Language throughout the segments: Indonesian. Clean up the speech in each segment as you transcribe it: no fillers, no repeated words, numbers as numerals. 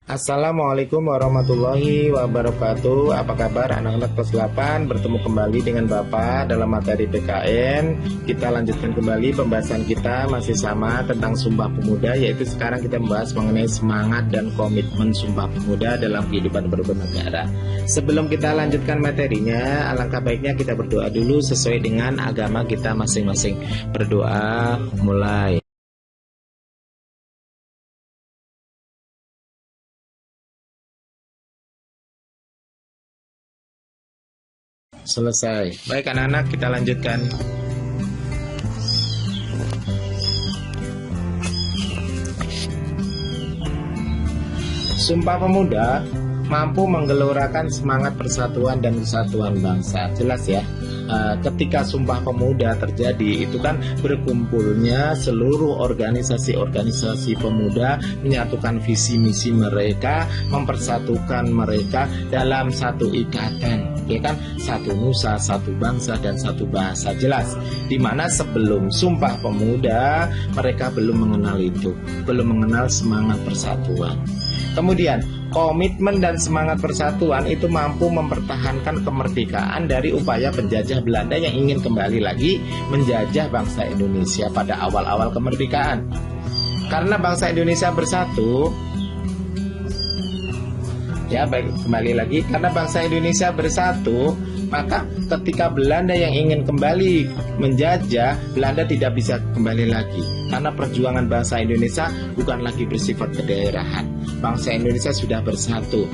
Assalamualaikum warahmatullahi wabarakatuh. Apa kabar anak-anak kelas 8? Bertemu kembali dengan Bapak dalam materi PKN. Kita lanjutkan kembali pembahasan kita masih sama tentang Sumpah Pemuda, yaitu sekarang kita membahas mengenai semangat dan komitmen Sumpah Pemuda dalam kehidupan bernegara. Sebelum kita lanjutkan materinya, alangkah baiknya kita berdoa dulu sesuai dengan agama kita masing-masing. Berdoa mulai. Selesai. Baik anak-anak, kita lanjutkan. Sumpah Pemuda mampu menggelorakan semangat persatuan dan kesatuan bangsa. Jelas ya, ketika Sumpah Pemuda terjadi, itu kan berkumpulnya seluruh organisasi-organisasi pemuda, menyatukan visi misi mereka, mempersatukan mereka dalam satu ikatan, ya kan, satu nusa, satu bangsa, dan satu bahasa. Jelas, dimana sebelum Sumpah Pemuda mereka belum mengenal itu, belum mengenal semangat persatuan. Kemudian komitmen dan semangat persatuan itu mampu mempertahankan kemerdekaan dari upaya penjajah Belanda yang ingin kembali lagi menjajah bangsa Indonesia pada awal-awal kemerdekaan. Karena bangsa Indonesia bersatu, ya baik, kembali lagi, karena bangsa Indonesia bersatu, maka ketika Belanda yang ingin kembali menjajah, Belanda tidak bisa kembali lagi. Karena perjuangan bangsa Indonesia bukan lagi bersifat kedaerahan. Bangsa Indonesia sudah bersatu.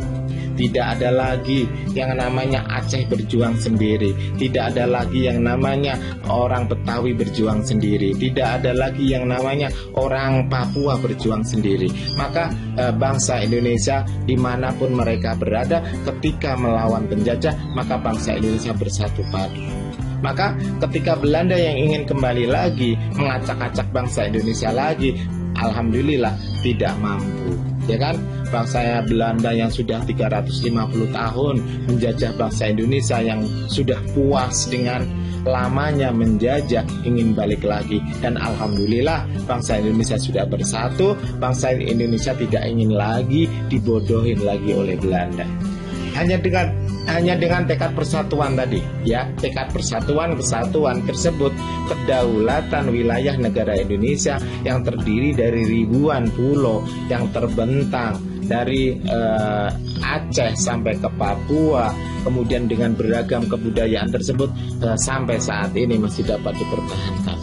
Tidak ada lagi yang namanya Aceh berjuang sendiri. Tidak ada lagi yang namanya orang Betawi berjuang sendiri. Tidak ada lagi yang namanya orang Papua berjuang sendiri. Maka bangsa Indonesia dimanapun mereka berada, ketika melawan penjajah, maka bangsa Indonesia bersatu padu. Maka ketika Belanda yang ingin kembali lagi mengacak-acak bangsa Indonesia lagi, alhamdulillah tidak mampu, ya kan? Bangsa Belanda yang sudah 350 tahun menjajah bangsa Indonesia, yang sudah puas dengan lamanya menjajah, ingin balik lagi. Dan alhamdulillah bangsa Indonesia sudah bersatu. Bangsa Indonesia tidak ingin lagi dibodohin lagi oleh Belanda. Hanya dengan tekad persatuan tadi, ya, tekad persatuan, kesatuan tersebut, kedaulatan wilayah negara Indonesia yang terdiri dari ribuan pulau yang terbentang dari Aceh sampai ke Papua, kemudian dengan beragam kebudayaan tersebut, sampai saat ini masih dapat dipertahankan.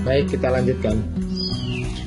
Baik, kita lanjutkan.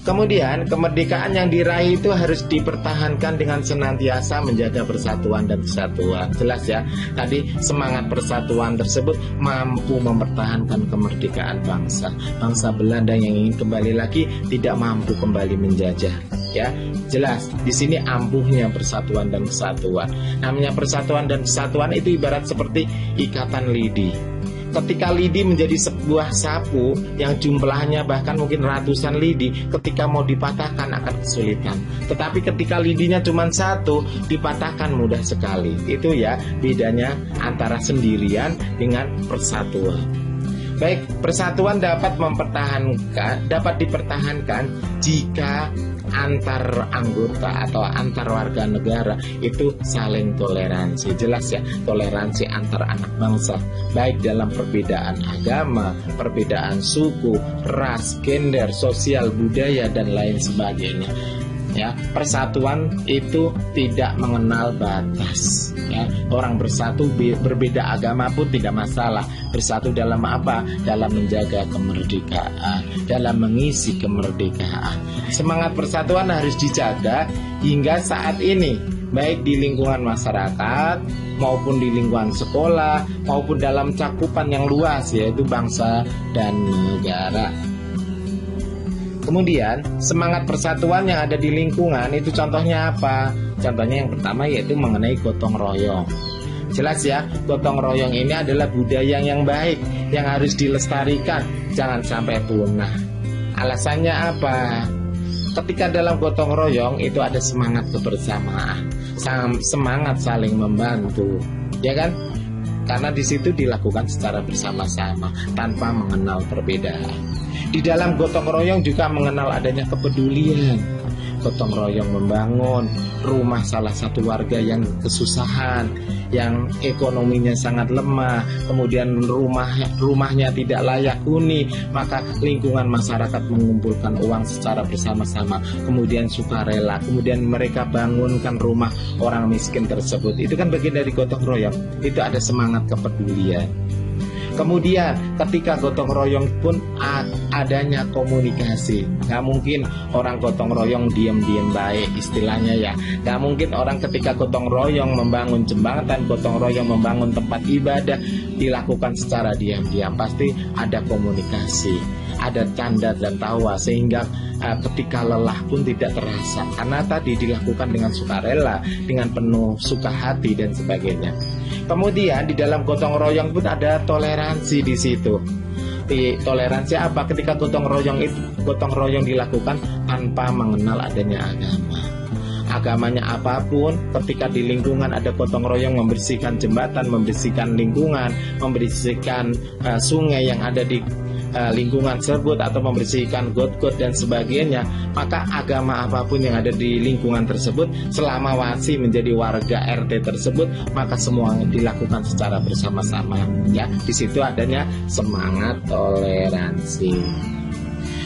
Kemudian kemerdekaan yang diraih itu harus dipertahankan dengan senantiasa menjaga persatuan dan kesatuan. Jelas ya, tadi semangat persatuan tersebut mampu mempertahankan kemerdekaan bangsa. Bangsa Belanda yang ingin kembali lagi tidak mampu kembali menjajah. Ya, jelas di sini ampuhnya persatuan dan kesatuan. Namanya persatuan dan kesatuan itu ibarat seperti ikatan lidi. Ketika lidi menjadi sebuah sapu yang jumlahnya bahkan mungkin ratusan lidi, ketika mau dipatahkan akan kesulitan. Tetapi ketika lidinya cuma satu, dipatahkan mudah sekali. Itu ya bedanya antara sendirian dengan persatuan. Baik, persatuan dapat dipertahankan jika antar anggota atau antar warga negara itu saling toleransi. Jelas ya, toleransi antar anak bangsa, baik dalam perbedaan agama, perbedaan suku, ras, gender, sosial, budaya, dan lain sebagainya. Ya, persatuan itu tidak mengenal batas. Ya, orang bersatu berbeda agama pun tidak masalah. Bersatu dalam apa? Dalam menjaga kemerdekaan, dalam mengisi kemerdekaan. Semangat persatuan harus dijaga hingga saat ini, baik di lingkungan masyarakat maupun di lingkungan sekolah maupun dalam cakupan yang luas, yaitu bangsa dan negara. Kemudian semangat persatuan yang ada di lingkungan itu contohnya apa? Contohnya yang pertama yaitu mengenai gotong royong. Jelas ya, gotong royong ini adalah budaya yang baik yang harus dilestarikan, jangan sampai punah. Alasannya apa? Ketika dalam gotong royong itu ada semangat kebersamaan, semangat saling membantu, ya kan? Karena di situ dilakukan secara bersama-sama tanpa mengenal perbedaan. Di dalam gotong royong juga mengenal adanya kepedulian. gotong royong membangun rumah salah satu warga yang kesusahan, yang ekonominya sangat lemah, kemudian rumahnya tidak layak huni, maka lingkungan masyarakat mengumpulkan uang secara bersama-sama, kemudian sukarela, kemudian mereka bangunkan rumah orang miskin tersebut. Itu kan bagian dari gotong royong. Itu ada semangat kepedulian. Kemudian ketika gotong royong pun adanya komunikasi. Gak mungkin orang gotong royong diam-diam baik, istilahnya ya. Gak mungkin orang ketika gotong royong membangun jembatan, gotong royong membangun tempat ibadah dilakukan secara diam-diam. Pasti ada komunikasi, ada canda dan tawa, sehingga ketika lelah pun tidak terasa, karena tadi dilakukan dengan sukarela, dengan penuh suka hati dan sebagainya. Kemudian di dalam gotong royong pun ada toleransi di situ. Toleransi apa? Ketika gotong royong dilakukan tanpa mengenal adanya agama. Agamanya apapun, ketika di lingkungan ada gotong royong membersihkan jembatan, membersihkan lingkungan, membersihkan sungai yang ada di lingkungan tersebut, atau membersihkan got-got dan sebagainya, maka agama apapun yang ada di lingkungan tersebut, selama masih menjadi warga RT tersebut, maka semua dilakukan secara bersama-sama. Ya, di situ adanya semangat toleransi.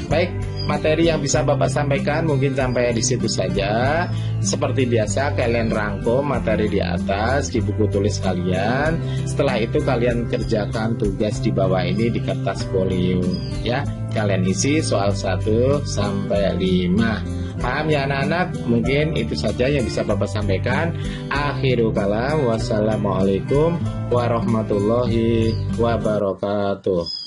Baik, materi yang bisa Bapak sampaikan mungkin sampai di situ saja. Seperti biasa, kalian rangkum materi di atas di buku tulis kalian. Setelah itu kalian kerjakan tugas di bawah ini di kertas folio. Ya, kalian isi soal 1 sampai 5. Paham ya anak-anak? Mungkin itu saja yang bisa Bapak sampaikan. Akhirul kalam, wassalamualaikum warahmatullahi wabarakatuh.